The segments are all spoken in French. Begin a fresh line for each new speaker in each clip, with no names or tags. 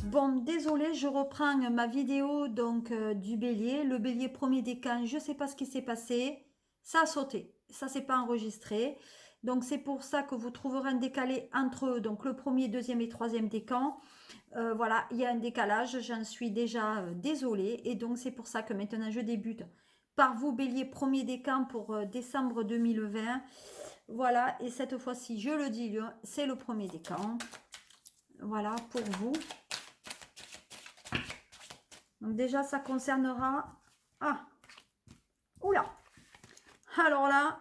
Bon, désolé, je reprends ma vidéo donc du bélier. Le bélier premier décan, je ne sais pas ce qui s'est passé. Ça a sauté, ça s'est pas enregistré. Donc c'est pour ça que vous trouverez un décalé entre eux, donc le premier, deuxième et troisième décan. Voilà, il y a un décalage, j'en suis déjà désolée. Et donc c'est pour ça que maintenant je débute par vous, bélier premier décan pour décembre 2020. Voilà, et cette fois-ci, je le dis, c'est le premier décan. Voilà, pour vous. Donc déjà, ça concernera... Ah, oula. Alors là,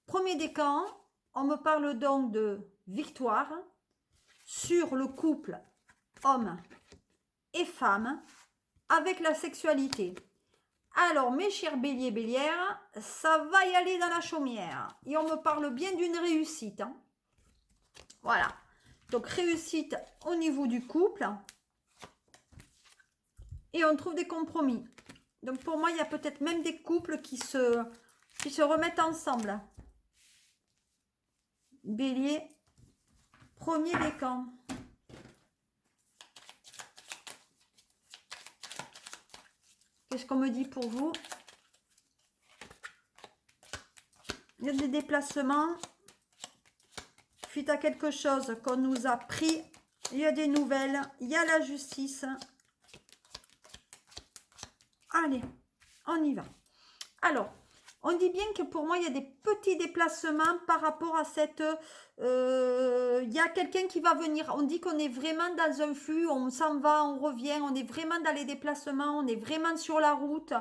premier décan, on me parle donc de victoire sur le couple homme et femme avec la sexualité. Alors, mes chers béliers, bélières, ça va y aller dans la chaumière. Et on me parle bien d'une réussite. Hein. Voilà. Donc, réussite au niveau du couple. Et on trouve des compromis. Donc pour moi, il y a peut-être même des couples qui se remettent ensemble. Bélier, premier décan. Qu'est-ce qu'on me dit pour vous? Il y a des déplacements. Suite à quelque chose qu'on nous a pris. Il y a des nouvelles. Il y a la justice. Allez, on y va. Alors, on dit bien que pour moi, il y a des petits déplacements par rapport à cette... il y a quelqu'un qui va venir. On dit qu'on est vraiment dans un flux, on s'en va, on revient, on est vraiment dans les déplacements, on est vraiment sur la route.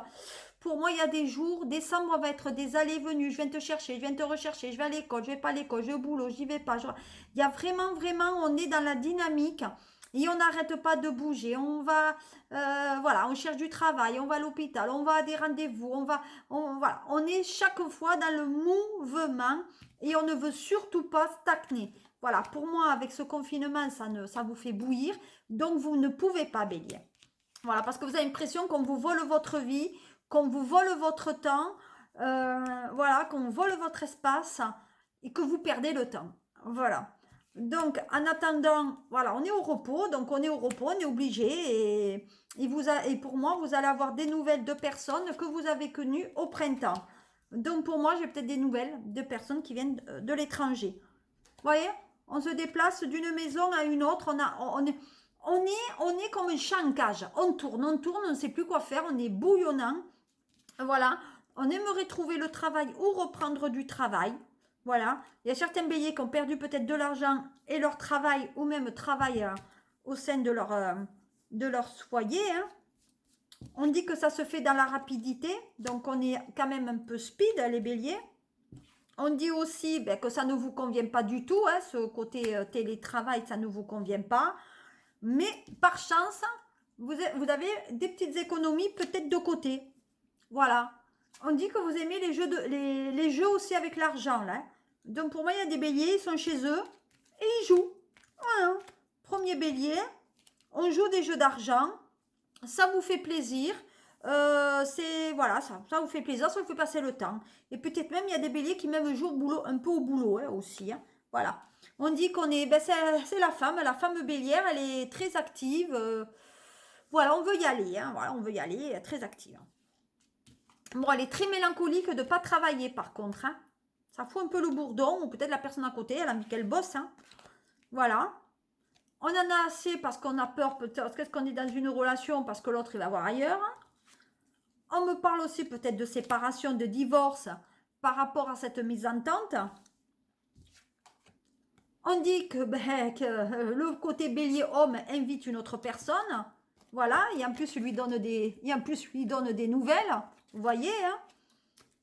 Pour moi, il y a des jours, décembre va être des allées-venues. Je viens te chercher, je viens te rechercher, je vais à l'école, je vais pas à l'école, je vais au boulot, j'y vais pas. Il y a vraiment, on est dans la dynamique. Et on n'arrête pas de bouger, on va, voilà, on cherche du travail, on va à l'hôpital, on va à des rendez-vous, voilà, on est chaque fois dans le mouvement et on ne veut surtout pas stagner. Voilà, pour moi, avec ce confinement, ça vous fait bouillir, donc vous ne pouvez pas bélier. Voilà, parce que vous avez l'impression qu'on vous vole votre vie, qu'on vous vole votre temps, voilà, qu'on vole votre espace et que vous perdez le temps. Voilà. Donc, en attendant, voilà, on est au repos, donc on est au repos, on est obligé, et pour moi, vous allez avoir des nouvelles de personnes que vous avez connues au printemps. Donc, pour moi, j'ai peut-être des nouvelles de personnes qui viennent de l'étranger. Vous voyez, on se déplace d'une maison à une autre, on est comme un chat en cage. On tourne, on ne sait plus quoi faire, on est bouillonnant. Voilà, on aimerait trouver le travail ou reprendre du travail. Voilà, il y a certains béliers qui ont perdu peut-être de l'argent et leur travail ou même travail au sein de leur foyer. Hein. On dit que ça se fait dans la rapidité, donc on est quand même un peu speed les béliers. On dit aussi que ça ne vous convient pas du tout, hein, ce côté télétravail, ça ne vous convient pas. Mais par chance, vous avez des petites économies peut-être de côté. Voilà. On dit que vous aimez les jeux aussi avec l'argent. Là. Donc pour moi, il y a des béliers, ils sont chez eux et ils jouent. Voilà. Premier bélier, on joue des jeux d'argent. Ça vous fait plaisir. Voilà, ça vous fait plaisir, ça vous fait passer le temps. Et peut-être même, il y a des béliers qui même jouent au boulot, un peu au boulot hein, aussi. Hein. Voilà. On dit qu'on est... c'est la femme bélière, elle est très active. Voilà, on veut y aller. Hein, voilà, on veut y aller, elle est très active. Bon, elle est très mélancolique de ne pas travailler par contre. Hein. Ça fout un peu le bourdon, ou peut-être la personne à côté, elle a envie qu'elle bosse. Hein. Voilà. On en a assez parce qu'on a peur, peut-être qu'on est dans une relation parce que l'autre il va voir ailleurs. On me parle aussi peut-être de séparation, de divorce par rapport à cette mésentente. On dit que le côté bélier homme invite une autre personne. Voilà, et en plus, lui donne des nouvelles. Vous voyez, hein.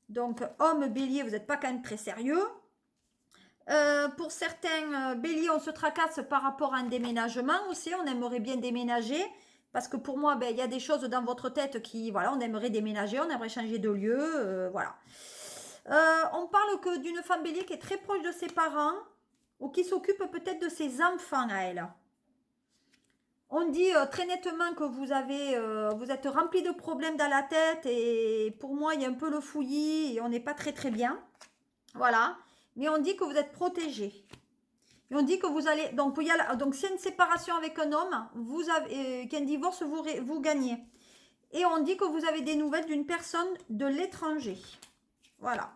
Donc, homme bélier, vous n'êtes pas quand même très sérieux. Pour certains béliers, on se tracasse par rapport à un déménagement aussi. On aimerait bien déménager. Parce que pour moi, il y a des choses dans votre tête qui, voilà, on aimerait déménager, on aimerait changer de lieu, voilà. On parle que d'une femme bélier qui est très proche de ses parents ou qui s'occupe peut-être de ses enfants à elle. On dit très nettement que vous êtes rempli de problèmes dans la tête et pour moi, il y a un peu le fouillis et on n'est pas très très bien. Voilà. Mais on dit que vous êtes protégé. Et on dit que vous allez... Donc, donc s'il y a une séparation avec un homme, qu'il y a un divorce, vous gagnez. Et on dit que vous avez des nouvelles d'une personne de l'étranger. Voilà.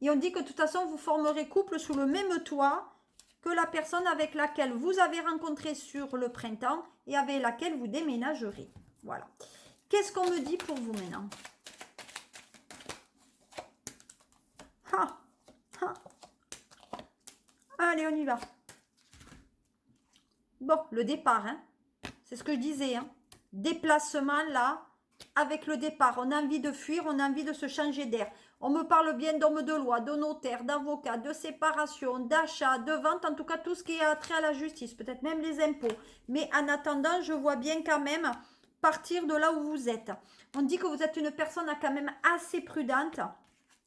Et on dit que de toute façon, vous formerez couple sous le même toit que la personne avec laquelle vous avez rencontré sur le printemps et avec laquelle vous déménagerez. Voilà. Qu'est-ce qu'on me dit pour vous maintenant? Ah, ah. Allez, on y va. Bon, le départ, hein. C'est ce que je disais, hein. Déplacement, là, avec le départ. On a envie de fuir, on a envie de se changer d'air. On me parle bien d'homme de loi, de notaire, d'avocat, de séparation, d'achat, de vente, en tout cas tout ce qui a trait à la justice, peut-être même les impôts. Mais en attendant, je vois bien quand même partir de là où vous êtes. On dit que vous êtes une personne quand même assez prudente,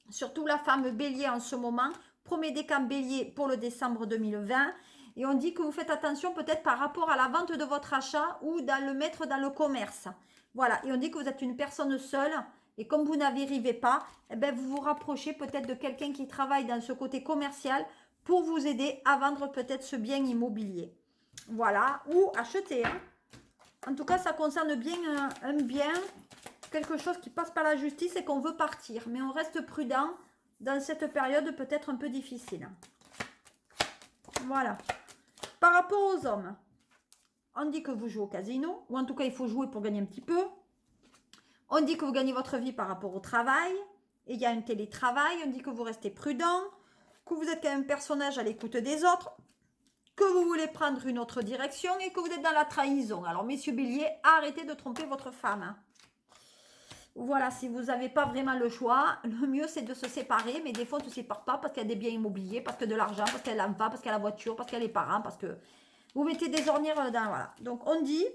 surtout la femme bélier en ce moment. Premier décan bélier pour le décembre 2020. Et on dit que vous faites attention peut-être par rapport à la vente de votre achat ou dans le mettre dans le commerce. Voilà, et on dit que vous êtes une personne seule. Et comme vous n'arrivez pas, eh ben vous vous rapprochez peut-être de quelqu'un qui travaille dans ce côté commercial pour vous aider à vendre peut-être ce bien immobilier. Voilà, ou acheter. Hein. En tout cas, ça concerne bien un bien, quelque chose qui passe par la justice et qu'on veut partir. Mais on reste prudent dans cette période peut-être un peu difficile. Voilà. Par rapport aux hommes, on dit que vous jouez au casino, ou en tout cas, il faut jouer pour gagner un petit peu. On dit que vous gagnez votre vie par rapport au travail, et il y a un télétravail. On dit que vous restez prudent, que vous êtes quand même un personnage à l'écoute des autres, que vous voulez prendre une autre direction et que vous êtes dans la trahison. Alors, messieurs béliers, arrêtez de tromper votre femme. Hein. Voilà, si vous n'avez pas vraiment le choix, le mieux c'est de se séparer, mais des fois on ne se sépare pas parce qu'il y a des biens immobiliers, parce que de l'argent, parce qu'elle n'aime pas, parce qu'elle a la voiture, parce qu'elle a les parents, parce que vous mettez des ornières dans... Voilà. Donc on dit,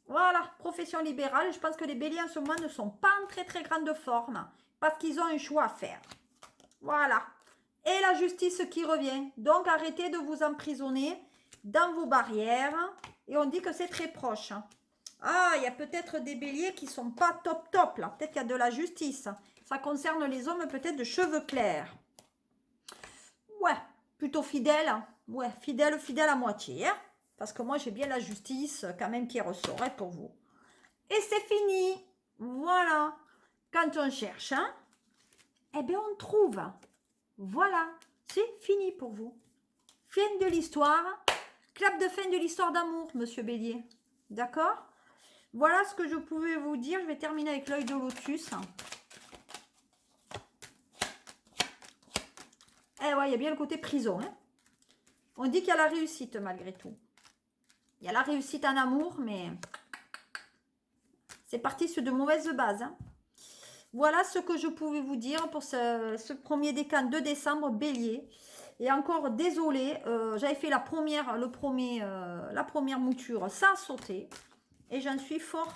voilà, profession libérale, je pense que les béliers en ce moment ne sont pas en très très grande forme, parce qu'ils ont un choix à faire. Voilà. Et la justice qui revient. Donc arrêtez de vous emprisonner dans vos barrières, et on dit que c'est très proche. Ah, il y a peut-être des béliers qui sont pas top top là. Peut-être qu'il y a de la justice. Ça concerne les hommes peut-être de cheveux clairs. Ouais, plutôt fidèle. Ouais, fidèle à moitié. Hein, parce que moi, j'ai bien la justice quand même qui ressort pour vous. Et c'est fini. Voilà. Quand on cherche, hein, eh bien, on trouve. Voilà. C'est fini pour vous. Fin de l'histoire. Clap de fin de l'histoire d'amour, monsieur Bélier. D'accord ? Voilà ce que je pouvais vous dire. Je vais terminer avec l'œil de lotus. Eh ouais, il y a bien le côté prison. Hein. On dit qu'il y a la réussite malgré tout. Il y a la réussite en amour, mais c'est parti sur de mauvaises bases. Hein. Voilà ce que je pouvais vous dire pour ce premier décan de décembre, bélier. Et encore, désolé, j'avais fait la première mouture sans sauter. Et j'en suis fort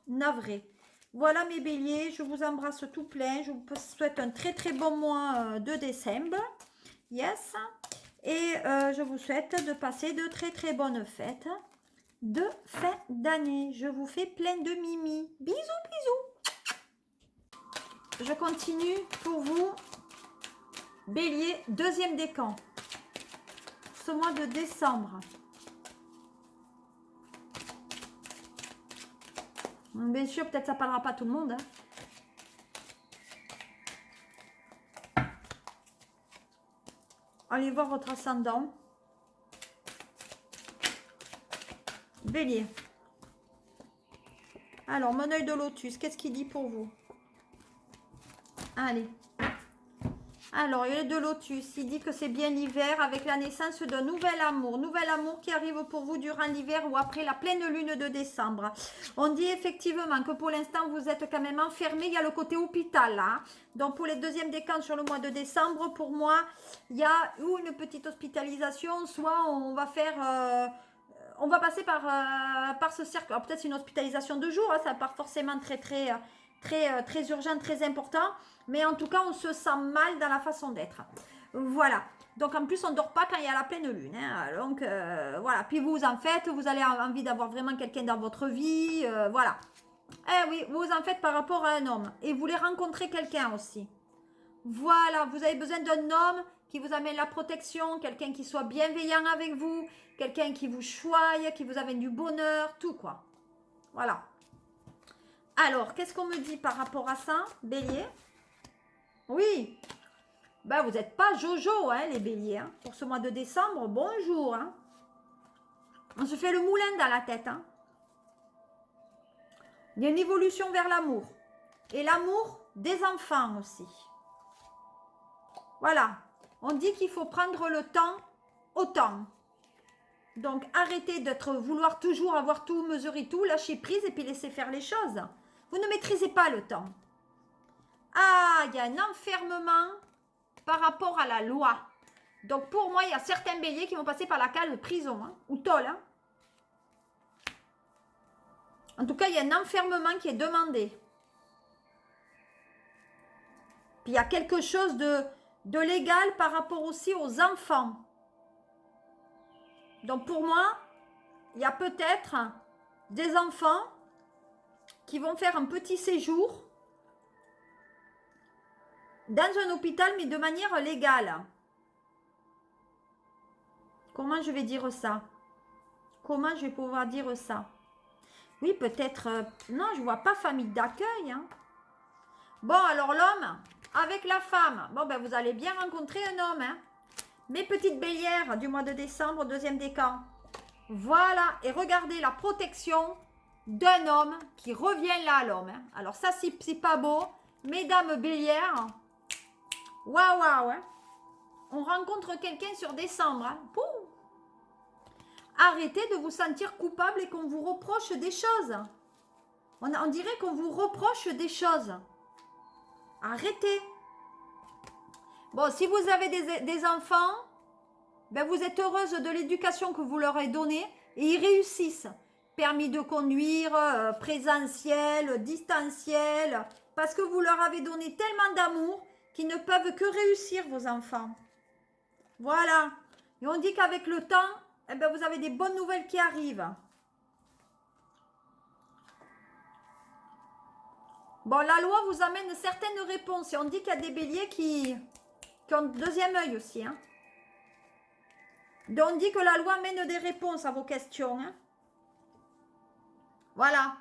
navrée. Voilà mes béliers, je vous embrasse tout plein. Je vous souhaite un très très bon mois de décembre. Yes. Et je vous souhaite de passer de très très bonnes fêtes de fin d'année. Je vous fais plein de mimi. Bisous, bisous. Je continue pour vous. Bélier, deuxième décan. Ce mois de décembre. Bien sûr, peut-être ça ne parlera pas à tout le monde. Hein. Allez voir votre ascendant. Bélier. Alors, mon œil de lotus, qu'est-ce qu'il dit pour vous? Allez. Alors, l'œil de lotus, il dit que c'est bien l'hiver avec la naissance d'un nouvel amour. Nouvel amour qui arrive pour vous durant l'hiver ou après la pleine lune de décembre. On dit effectivement que pour l'instant, vous êtes quand même enfermé. Il y a le côté hôpital là. Donc, pour les deuxièmes décans sur le mois de décembre, pour moi, il y a ou une petite hospitalisation, soit on va faire... on va passer par ce cercle. Alors, peut-être c'est une hospitalisation de jour. Hein, ça part forcément très urgent, très important. Mais en tout cas, on se sent mal dans la façon d'être. Voilà. Donc, en plus, on ne dort pas quand il y a la pleine lune. Hein. Donc, voilà. Puis, vous en faites, vous avez envie d'avoir vraiment quelqu'un dans votre vie. Voilà. Eh oui, vous en faites par rapport à un homme. Et vous voulez rencontrer quelqu'un aussi. Voilà, vous avez besoin d'un homme qui vous amène la protection, quelqu'un qui soit bienveillant avec vous, quelqu'un qui vous choye, qui vous amène du bonheur, tout quoi. Voilà. Alors, qu'est-ce qu'on me dit par rapport à ça, Bélier? Oui, ben, vous n'êtes pas Jojo, hein, les béliers. Hein. Pour ce mois de décembre, bonjour. Hein. On se fait le moulin dans la tête. Hein. Il y a une évolution vers l'amour. Et l'amour des enfants aussi. Voilà. On dit qu'il faut prendre le temps au temps. Donc, arrêtez d'être vouloir toujours avoir tout, mesurer tout, lâcher prise et puis laisser faire les choses. Vous ne maîtrisez pas le temps. Ah, il y a un enfermement par rapport à la loi. Donc, pour moi, il y a certains béliers qui vont passer par la case de prison, hein, ou tôle. Hein. En tout cas, il y a un enfermement qui est demandé. Puis, il y a quelque chose de légal par rapport aussi aux enfants. Donc, pour moi, il y a peut-être des enfants qui vont faire un petit séjour dans un hôpital, mais de manière légale. Comment je vais dire ça? Comment je vais pouvoir dire ça? Oui, peut-être... non, je ne vois pas famille d'accueil. Hein. Bon, alors l'homme, avec la femme. Bon, ben vous allez bien rencontrer un homme. Hein. Mes petites bélières du mois de décembre, deuxième décan. Voilà, et regardez la protection d'un homme qui revient là à l'homme. Hein. Alors ça, c'est pas beau. Mesdames bélières... Waouh, waouh, hein. On rencontre quelqu'un sur décembre. Hein. Arrêtez de vous sentir coupable et qu'on vous reproche des choses. On dirait qu'on vous reproche des choses. Arrêtez. Bon, si vous avez des enfants, ben vous êtes heureuse de l'éducation que vous leur avez donnée et ils réussissent. Permis de conduire, présentiel, distanciel, parce que vous leur avez donné tellement d'amour qui ne peuvent que réussir, vos enfants. Voilà. Et on dit qu'avec le temps, eh ben, vous avez des bonnes nouvelles qui arrivent. Bon, la loi vous amène certaines réponses. Et on dit qu'il y a des béliers qui ont deuxième œil aussi. Hein. Donc, on dit que la loi amène des réponses à vos questions. Hein. Voilà.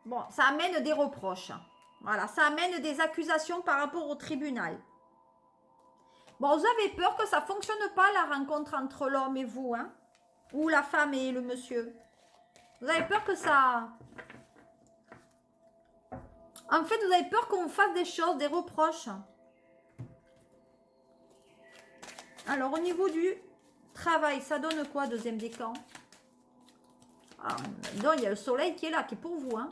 Bon, ça amène des reproches. Voilà, ça amène des accusations par rapport au tribunal. Bon, vous avez peur que ça ne fonctionne pas, la rencontre entre l'homme et vous, hein? Ou la femme et le monsieur. Vous avez peur que ça... En fait, vous avez peur qu'on vous fasse des choses, des reproches. Alors, au niveau du travail, ça donne quoi, deuxième décan? Ah, donc, il y a le soleil qui est là, qui est pour vous, hein?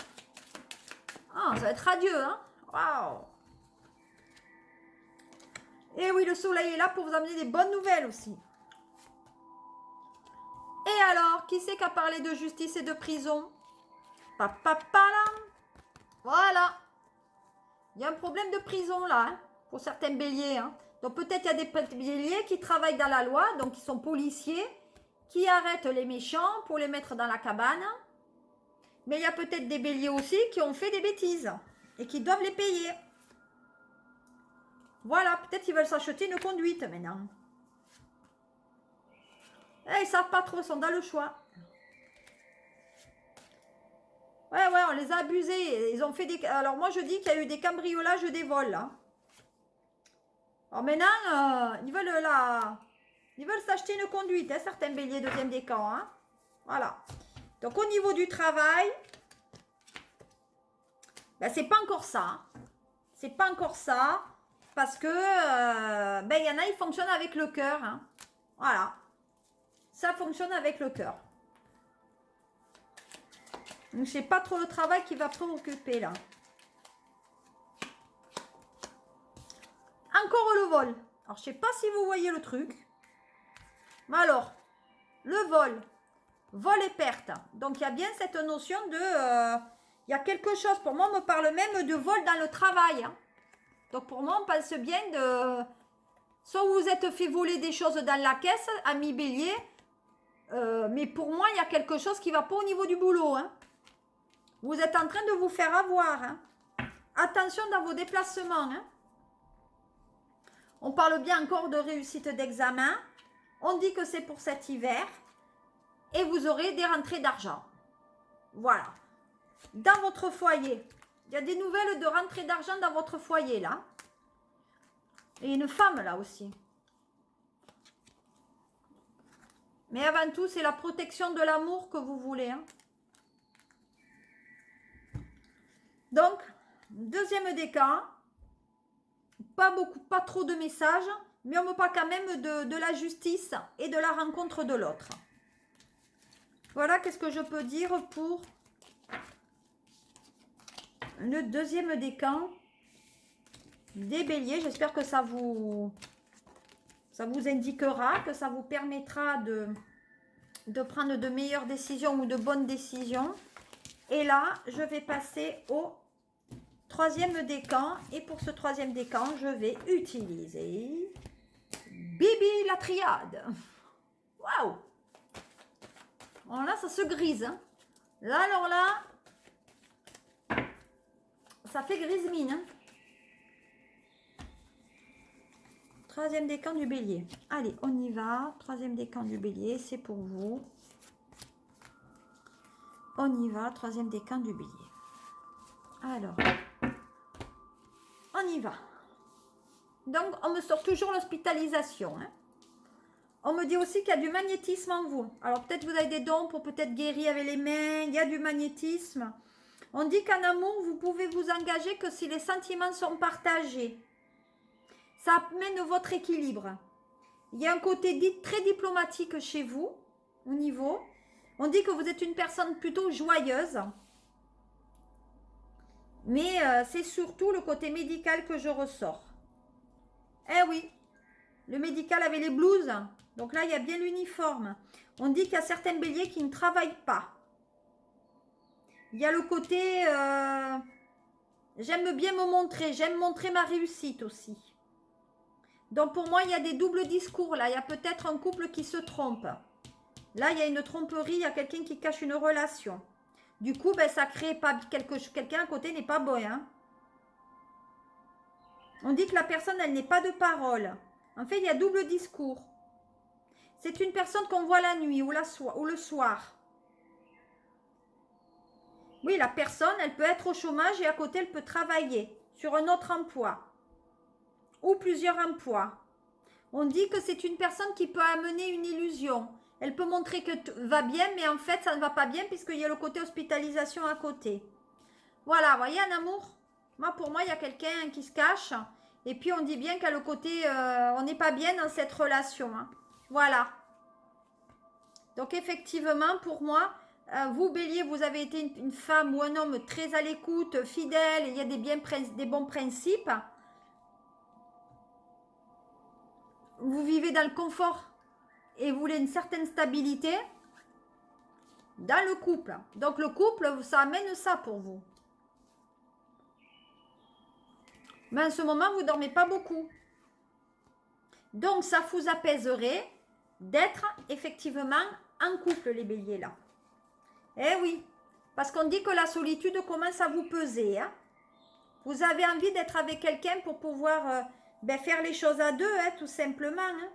Ah, ça va être radieux, hein? Waouh! Et oui, le soleil est là pour vous amener des bonnes nouvelles aussi. Et alors, qui c'est qui a parlé de justice et de prison? Voilà. Il y a un problème de prison là, hein, pour certains béliers. Hein. Donc peut-être il y a des béliers qui travaillent dans la loi, donc qui sont policiers, qui arrêtent les méchants pour les mettre dans la cabane. Mais il y a peut-être des béliers aussi qui ont fait des bêtises et qui doivent les payer. Voilà, peut-être ils veulent s'acheter une conduite maintenant. Et ils ne savent pas trop, ils sont dans le choix. Ouais, on les a abusés. Ils ont fait des... Alors moi je dis qu'il y a eu des cambriolages, des vols. Là. Alors maintenant, ils veulent s'acheter une conduite, hein, certains béliers deuxième décan. Hein. Voilà. Donc au niveau du travail, ben, c'est pas encore ça. Hein. C'est pas encore ça. Parce que, ben, il y en a, ils fonctionnent avec le cœur. Hein. Voilà. Ça fonctionne avec le cœur. Donc, c'est pas trop le travail qui va préoccuper, là. Encore le vol. Alors, je sais pas si vous voyez le truc. Mais alors, le vol. Vol et perte. Donc, il y a bien cette notion de... il y a quelque chose, pour moi, on me parle même de vol dans le travail. Hein. Donc, pour moi, on pense bien Soit vous vous êtes fait voler des choses dans la caisse, ami bélier, mais pour moi, il y a quelque chose qui ne va pas au niveau du boulot. Hein. Vous êtes en train de vous faire avoir. Hein. Attention dans vos déplacements. Hein. On parle bien encore de réussite d'examen. On dit que c'est pour cet hiver. Et vous aurez des rentrées d'argent. Voilà. Dans votre foyer. Il y a des nouvelles de rentrée d'argent dans votre foyer, là. Et une femme, là aussi. Mais avant tout, c'est la protection de l'amour que vous voulez. Hein. Donc, deuxième décan. Pas beaucoup, pas trop de messages. Mais on me parle quand même de la justice et de la rencontre de l'autre. Voilà, qu'est-ce que je peux dire pour le deuxième décan des béliers. J'espère que ça vous indiquera, que ça vous permettra de prendre de meilleures décisions ou de bonnes décisions. Et là, je vais passer au troisième décan. Et pour ce troisième décan, je vais utiliser Bibi la triade. Waouh! Alors là, ça se grise. Hein. Là, alors là, ça fait grise mine. Hein. Troisième décan du bélier. Allez, on y va. Troisième décan du bélier, c'est pour vous. On y va, troisième décan du bélier. Alors, on y va. Donc, on me sort toujours l'hospitalisation. Hein. On me dit aussi qu'il y a du magnétisme en vous. Alors, peut-être vous avez des dons pour peut-être guérir avec les mains. Il y a du magnétisme. On dit qu'en amour, vous pouvez vous engager que si les sentiments sont partagés. Ça amène votre équilibre. Il y a un côté dit très diplomatique chez vous, au niveau. On dit que vous êtes une personne plutôt joyeuse. Mais c'est surtout le côté médical que je ressors. Eh oui, le médical avait les blouses. Donc là, il y a bien l'uniforme. On dit qu'il y a certains béliers qui ne travaillent pas. Il y a le côté... j'aime bien me montrer. J'aime montrer ma réussite aussi. Donc pour moi, il y a des doubles discours là. Il y a peut-être un couple qui se trompe. Là, il y a une tromperie. Il y a quelqu'un qui cache une relation. Du coup, ben, ça crée pas quelqu'un à côté n'est pas bon. Hein. On dit que la personne, elle n'est pas de parole. En fait, il y a double discours. C'est une personne qu'on voit la nuit ou le soir. Oui, la personne, elle peut être au chômage et à côté, elle peut travailler sur un autre emploi. Ou plusieurs emplois. On dit que c'est une personne qui peut amener une illusion. Elle peut montrer que va bien, mais en fait, ça ne va pas bien puisqu'il y a le côté hospitalisation à côté. Voilà, vous voyez, un amour. Moi, pour moi, il y a quelqu'un qui se cache. Et puis, on dit bien qu'à le côté, on n'est pas bien dans cette relation. Hein. Voilà. Donc, effectivement, pour moi, vous, bélier, vous avez été une femme ou un homme très à l'écoute, fidèle. Il y a des bons principes. Vous vivez dans le confort et vous voulez une certaine stabilité dans le couple. Donc, le couple, ça amène ça pour vous. Mais en ce moment, vous ne dormez pas beaucoup. Donc, ça vous apaiserait d'être effectivement en couple, les béliers, là. Eh oui, parce qu'on dit que la solitude commence à vous peser. Hein. Vous avez envie d'être avec quelqu'un pour pouvoir faire les choses à deux, hein, tout simplement. Hein.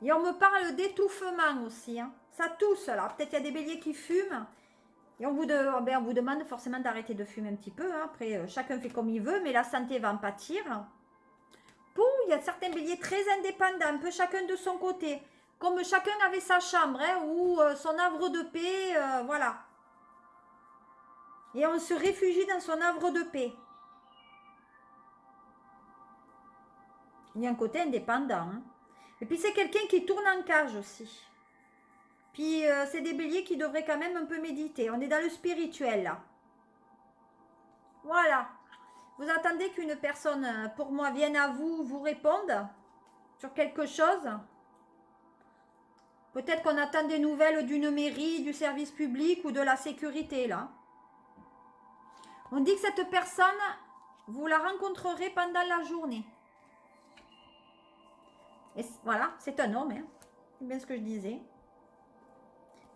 Et on me parle d'étouffement aussi. Hein. Ça tousse, là. Peut-être qu'il y a des béliers qui fument. Et on vous demande forcément d'arrêter de fumer un petit peu. Hein. Après, chacun fait comme il veut, mais la santé va en pâtir. Il y a certains béliers très indépendants, un peu chacun de son côté. Comme chacun avait sa chambre, hein, ou son havre de paix, voilà. Et on se réfugie dans son havre de paix. Il y a un côté indépendant. Hein. Et puis c'est quelqu'un qui tourne en cage aussi. Puis c'est des béliers qui devraient quand même un peu méditer. On est dans le spirituel là. Voilà. Vous attendez qu'une personne, pour moi, vienne à vous, vous réponde sur quelque chose. Peut-être qu'on attend des nouvelles d'une mairie, du service public ou de la sécurité là. On dit que cette personne, vous la rencontrerez pendant la journée. Et voilà, c'est un homme, hein. C'est bien ce que je disais.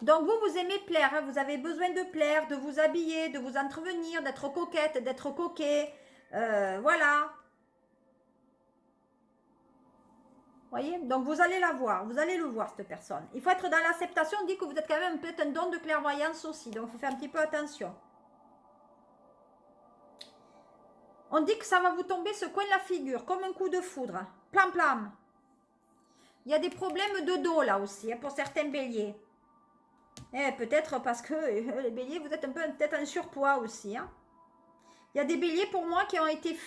Donc vous, vous aimez plaire, hein. Vous avez besoin de plaire, de vous habiller, de vous entretenir, d'être coquette, d'être coquet. Voilà. Voyez? Donc vous allez la voir, vous allez le voir, cette personne. Il faut être dans l'acceptation. On dit que vous êtes quand même peut-être un don de clairvoyance aussi. Donc il faut faire un petit peu attention. On dit que ça va vous tomber ce coin de la figure, comme un coup de foudre. Plam plam. Il y a des problèmes de dos là aussi, hein, pour certains béliers. Et peut-être parce que les béliers, vous êtes un peu peut-être en surpoids aussi. Hein. Il y a des béliers pour moi qui ont été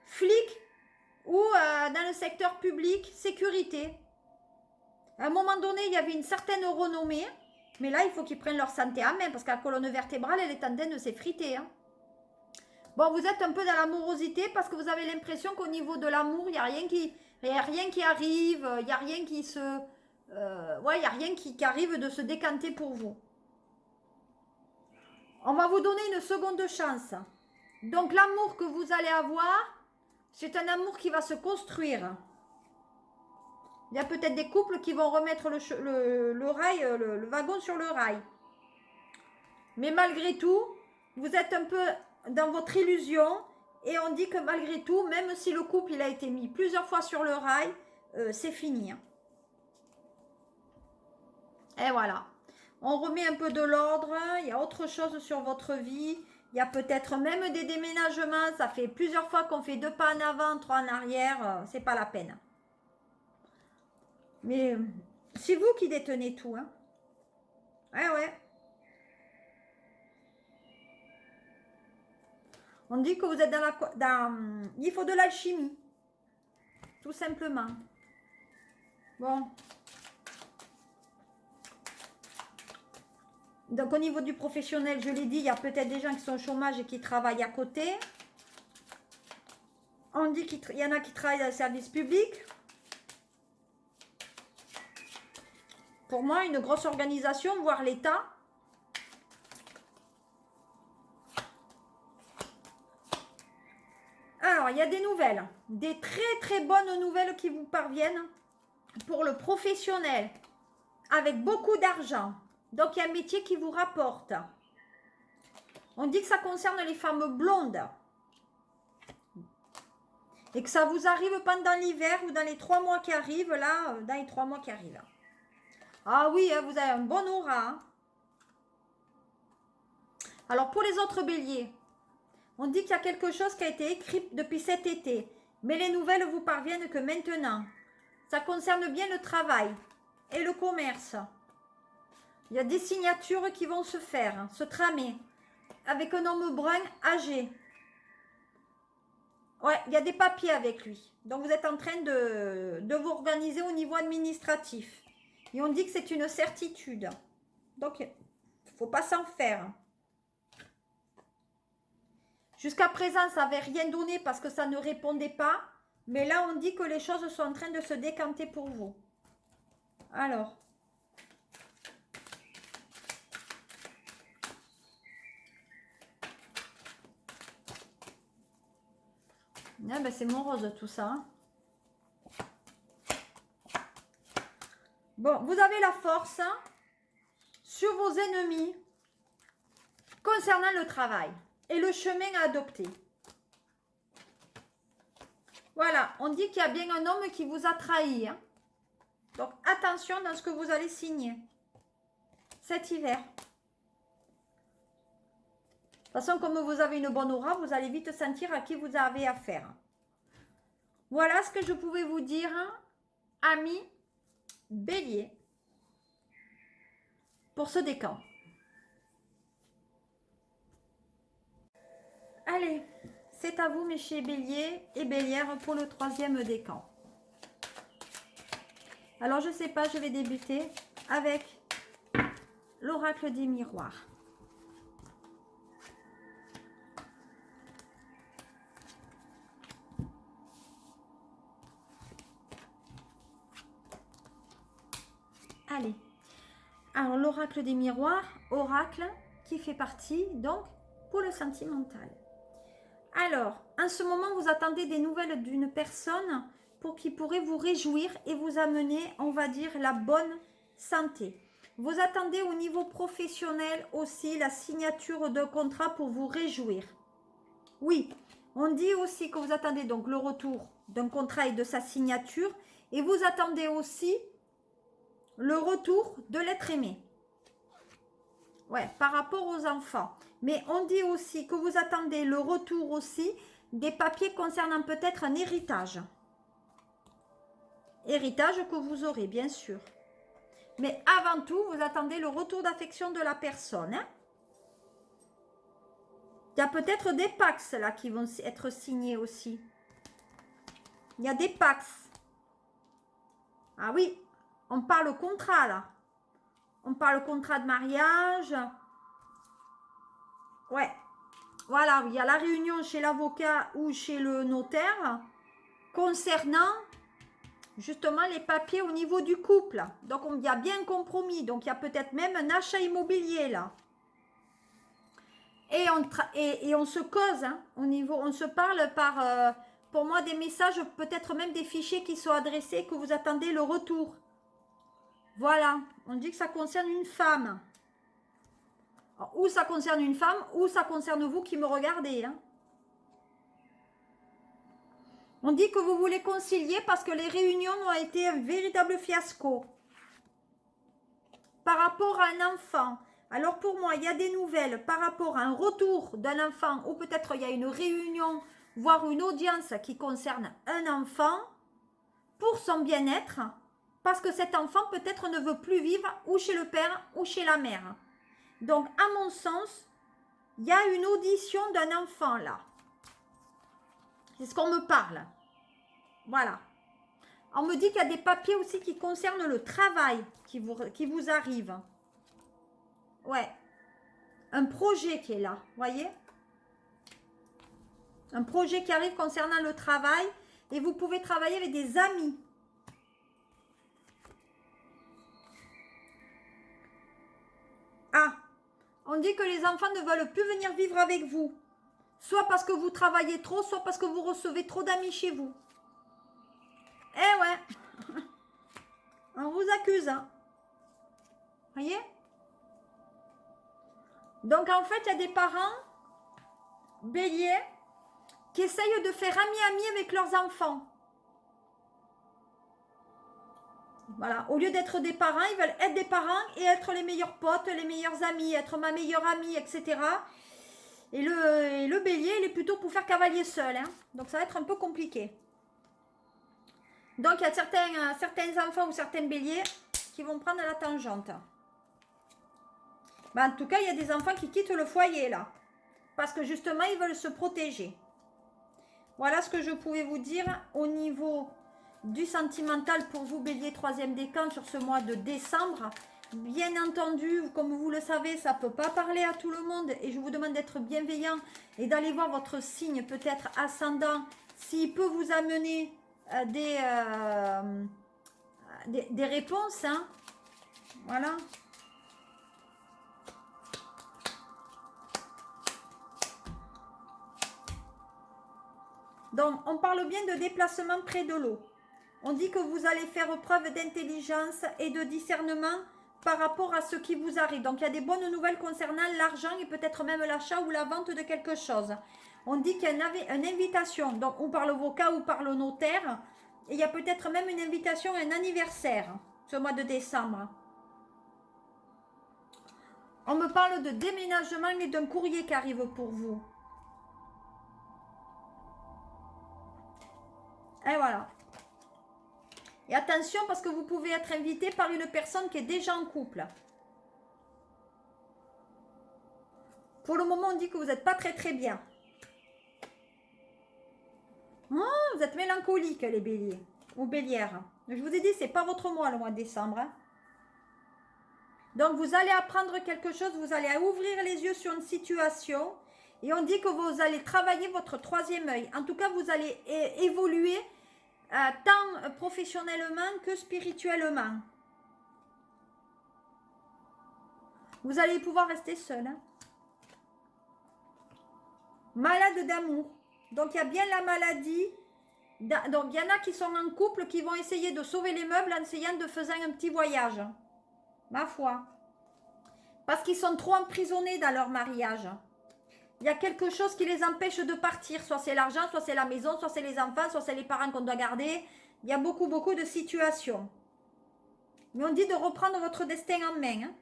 flics ou dans le secteur public, sécurité. À un moment donné, il y avait une certaine renommée, mais là, il faut qu'ils prennent leur santé en main parce que la colonne vertébrale, elle est en train de s'effriter. Hein. Bon, vous êtes un peu dans l'amorosité parce que vous avez l'impression qu'au niveau de l'amour, il n'y a rien qui arrive, il n'y a rien qui se... ouais, il n'y a rien qui arrive de se décanter pour vous. On va vous donner une seconde chance. Donc, l'amour que vous allez avoir, c'est un amour qui va se construire. Il y a peut-être des couples qui vont remettre le rail, le wagon sur le rail. Mais malgré tout, vous êtes un peu dans votre illusion et on dit que malgré tout, même si le couple il a été mis plusieurs fois sur le rail, c'est fini. Et voilà. On remet un peu de l'ordre, il y a autre chose sur votre vie. Il y a peut-être même des déménagements. Ça fait plusieurs fois qu'on fait 2 pas en avant, 3 en arrière. C'est pas la peine. Mais c'est vous qui détenez tout. Hein. Ouais. On dit que vous êtes il faut de l'alchimie. Tout simplement. Bon. Donc au niveau du professionnel, je l'ai dit, il y a peut-être des gens qui sont au chômage et qui travaillent à côté. On dit qu'il y en a qui travaillent dans le service public. Pour moi, une grosse organisation, voire l'État. Alors, il y a des nouvelles. Des très très bonnes nouvelles qui vous parviennent pour le professionnel. Avec beaucoup d'argent. Donc, il y a un métier qui vous rapporte. On dit que ça concerne les femmes blondes. Et que ça vous arrive pendant l'hiver ou dans les 3 mois qui arrivent, là, dans les 3 mois qui arrivent. Ah oui, hein, vous avez un bon aura. Hein. Alors, pour les autres béliers, on dit qu'il y a quelque chose qui a été écrit depuis cet été. Mais les nouvelles vous parviennent que maintenant. Ça concerne bien le travail et le commerce. Il y a des signatures qui vont se faire, se tramer. Avec un homme brun âgé. Ouais, il y a des papiers avec lui. Donc, vous êtes en train de vous organiser au niveau administratif. Et on dit que c'est une certitude. Donc, il ne faut pas s'en faire. Jusqu'à présent, ça n'avait rien donné parce que ça ne répondait pas. Mais là, on dit que les choses sont en train de se décanter pour vous. Alors. Ah ben c'est mon rose tout ça. Hein. Bon, vous avez la force hein, sur vos ennemis concernant le travail et le chemin à adopter. Voilà, on dit qu'il y a bien un homme qui vous a trahi. Hein. Donc, attention dans ce que vous allez signer cet hiver. De toute façon, comme vous avez une bonne aura, vous allez vite sentir à qui vous avez affaire. Voilà ce que je pouvais vous dire, hein, amis Bélier, pour ce décan. Allez, c'est à vous mes chers Béliers et Bélières pour le 3e décan. Alors je sais pas, je vais débuter avec l'oracle des miroirs. Allez, alors l'oracle des miroirs, oracle qui fait partie donc pour le sentimental. Alors, en ce moment, vous attendez des nouvelles d'une personne qui pourrait vous réjouir et vous amener, on va dire, la bonne santé. Vous attendez au niveau professionnel aussi la signature d'un contrat pour vous réjouir. Oui, on dit aussi que vous attendez donc le retour d'un contrat et de sa signature. Et vous attendez aussi le retour de l'être aimé. Ouais, par rapport aux enfants. Mais on dit aussi que vous attendez le retour aussi des papiers concernant peut-être un héritage. Héritage que vous aurez, bien sûr. Mais avant tout, vous attendez le retour d'affection de la personne. Hein. Il y a peut-être des pax là qui vont être signés aussi. Il y a des pax. Ah oui, on parle contrat là. On parle contrat de mariage. Ouais. Voilà, il y a la réunion chez l'avocat ou chez le notaire concernant justement les papiers au niveau du couple. Donc, il y a bien un compromis. Donc, il y a peut-être même un achat immobilier là. Et on se cause, hein, au niveau, on se parle par, pour moi, des messages, peut-être même des fichiers qui sont adressés, que vous attendez le retour. Voilà, on dit que ça concerne une femme. Alors, ou ça concerne une femme, ou ça concerne vous qui me regardez. Hein. On dit que vous voulez concilier parce que les réunions ont été un véritable fiasco. Par rapport à un enfant. Alors pour moi, il y a des nouvelles par rapport à un retour d'un enfant ou peut-être il y a une réunion, voire une audience qui concerne un enfant pour son bien-être parce que cet enfant peut-être ne veut plus vivre ou chez le père ou chez la mère. Donc à mon sens, il y a une audition d'un enfant là. C'est ce qu'on me parle. Voilà. On me dit qu'il y a des papiers aussi qui concernent le travail qui vous arrive. Ouais. Un projet qui est là, voyez? Un projet qui arrive concernant le travail et vous pouvez travailler avec des amis. Ah, on dit que les enfants ne veulent plus venir vivre avec vous. Soit parce que vous travaillez trop, soit parce que vous recevez trop d'amis chez vous. Eh ouais, on vous accuse. Hein. Voyez? Donc en fait, il y a des parents, béliers, qui essayent de faire ami-ami avec leurs enfants. Voilà, au lieu d'être des parents, ils veulent être des parents et être les meilleurs potes, les meilleurs amis, être ma meilleure amie, etc. Et le bélier, il est plutôt pour faire cavalier seul. Hein. Donc ça va être un peu compliqué. Donc il y a certains enfants ou certains béliers qui vont prendre la tangente. Ben, en tout cas, il y a des enfants qui quittent le foyer là. Parce que justement, ils veulent se protéger. Voilà ce que je pouvais vous dire au niveau du sentimental pour vous, bélier, troisième décan sur ce mois de décembre. Bien entendu, comme vous le savez, ça ne peut pas parler à tout le monde et je vous demande d'être bienveillant et d'aller voir votre signe peut-être ascendant s'il peut vous amener des réponses. Hein. Voilà. Donc, on parle bien de déplacement près de l'eau. On dit que vous allez faire preuve d'intelligence et de discernement par rapport à ce qui vous arrive. Donc, il y a des bonnes nouvelles concernant l'argent et peut-être même l'achat ou la vente de quelque chose. On dit qu'il y a une invitation, donc ou par l'avocat ou par le notaire. Et il y a peut-être même une invitation à un anniversaire, ce mois de décembre. On me parle de déménagement et d'un courrier qui arrive pour vous. Et voilà. Et attention parce que vous pouvez être invité par une personne qui est déjà en couple. Pour le moment, on dit que vous n'êtes pas très très bien. Oh, vous êtes mélancolique les béliers ou bélières. Je vous ai dit, c'est pas votre mois le mois de décembre. Hein. Donc vous allez apprendre quelque chose, vous allez ouvrir les yeux sur une situation. Et on dit que vous allez travailler votre troisième œil. En tout cas, vous allez évoluer tant professionnellement que spirituellement. Vous allez pouvoir rester seul. Hein. Malade d'amour. Donc il y a bien la maladie Donc, il y en a qui sont en couple qui vont essayer de sauver les meubles en essayant de faire un petit voyage. Ma foi. Parce qu'ils sont trop emprisonnés dans leur mariage. Il y a quelque chose qui les empêche de partir. Soit c'est l'argent, soit c'est la maison, soit c'est les enfants, soit c'est les parents qu'on doit garder. Il y a beaucoup de situations. Mais on dit de reprendre votre destin en main. Hein.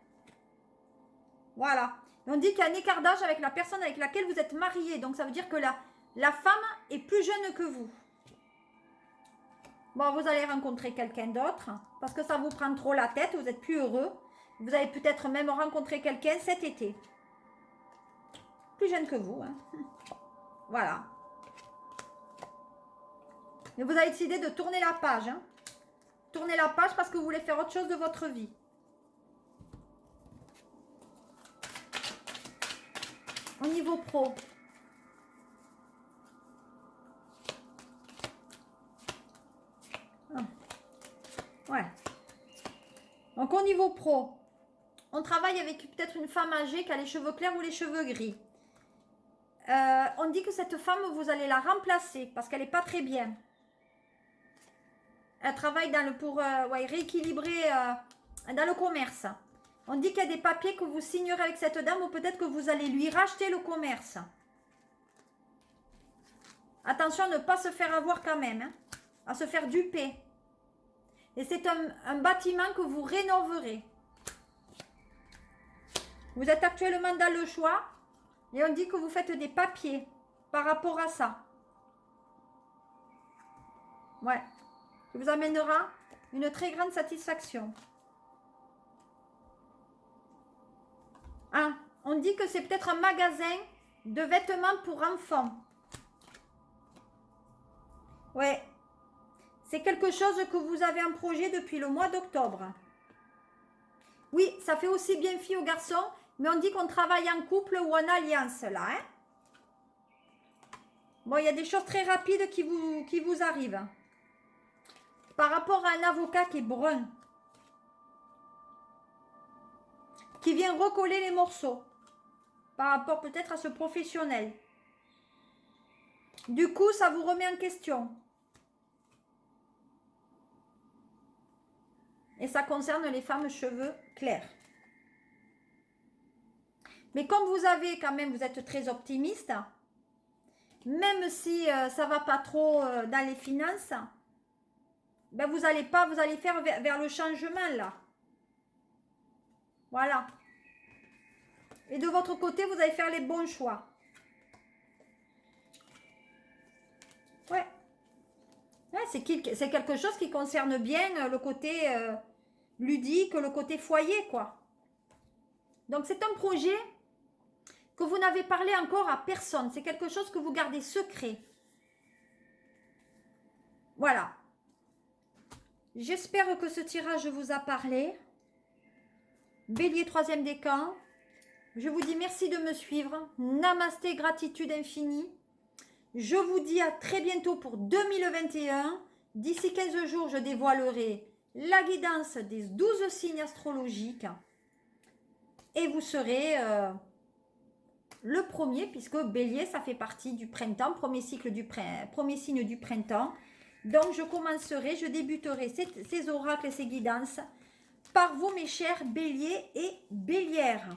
Voilà. Et on dit qu'il y a un écart d'âge avec la personne avec laquelle vous êtes marié. Donc ça veut dire que la femme est plus jeune que vous. Bon, vous allez rencontrer quelqu'un d'autre. Parce que ça vous prend trop la tête. Vous n'êtes plus heureux. Vous allez peut-être même rencontrer quelqu'un cet été. Plus jeune que vous. Hein. Voilà. Mais vous avez décidé de tourner la page. Hein. Tournez la page parce que vous voulez faire autre chose de votre vie. Au niveau pro. Ah. Ouais. Donc au niveau pro, on travaille avec peut-être une femme âgée qui a les cheveux clairs ou les cheveux gris. On dit que cette femme, vous allez la remplacer parce qu'elle n'est pas très bien. Elle travaille pour rééquilibrer dans le commerce. On dit qu'il y a des papiers que vous signerez avec cette dame ou peut-être que vous allez lui racheter le commerce. Attention à ne pas se faire avoir quand même, hein, à se faire duper. Et c'est un bâtiment que vous rénoverez. Vous êtes actuellement dans le choix et on dit que vous faites des papiers par rapport à ça. Ouais. Ça vous amènera une très grande satisfaction. Ah, on dit que c'est peut-être un magasin de vêtements pour enfants. Ouais. C'est quelque chose que vous avez en projet depuis le mois d'octobre. Oui, ça fait aussi bien fille aux garçons, mais on dit qu'on travaille en couple ou en alliance là. Hein. Bon, il y a des choses très rapides qui vous arrivent. Par rapport à un avocat qui est brun. Qui vient recoller les morceaux. Par rapport peut-être à ce professionnel. Du coup, ça vous remet en question. Et ça concerne les femmes cheveux clairs. Mais comme vous avez quand même, vous êtes très optimiste, même si ça ne va pas trop dans les finances, ben vous allez faire vers le changement là. Voilà. Et de votre côté, vous allez faire les bons choix. Ouais. Ouais, c'est quelque chose qui concerne bien le côté ludique, le côté foyer, quoi. Donc, c'est un projet que vous n'avez parlé encore à personne. C'est quelque chose que vous gardez secret. Voilà. J'espère que ce tirage vous a parlé. Bélier, 3e décan. Je vous dis merci de me suivre. Namasté, gratitude infinie. Je vous dis à très bientôt pour 2021. D'ici 15 jours, je dévoilerai la guidance des 12 signes astrologiques. Et vous serez le premier, puisque Bélier, ça fait partie du printemps, premier signe du printemps. Donc, je débuterai ces oracles et ces guidances par vous, mes chers béliers et bélières.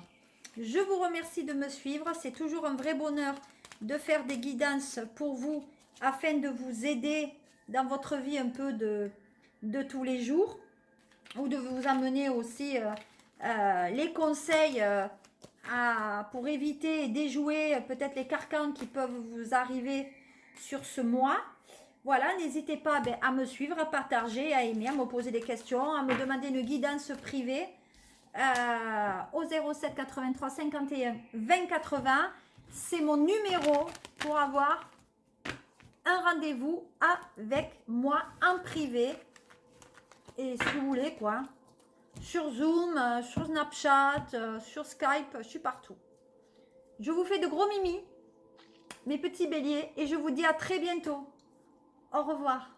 Je vous remercie de me suivre. C'est toujours un vrai bonheur de faire des guidances pour vous afin de vous aider dans votre vie un peu de tous les jours ou de vous amener aussi les conseils pour éviter et déjouer peut-être les carcans qui peuvent vous arriver sur ce mois. Voilà, n'hésitez pas à me suivre, à partager, à aimer, à me poser des questions, à me demander une guidance privée au 07 83 51 20 80. C'est mon numéro pour avoir un rendez-vous avec moi en privé. Et si vous voulez, quoi. Sur Zoom, sur Snapchat, sur Skype, je suis partout. Je vous fais de gros mimis, mes petits béliers, et je vous dis à très bientôt. Au revoir.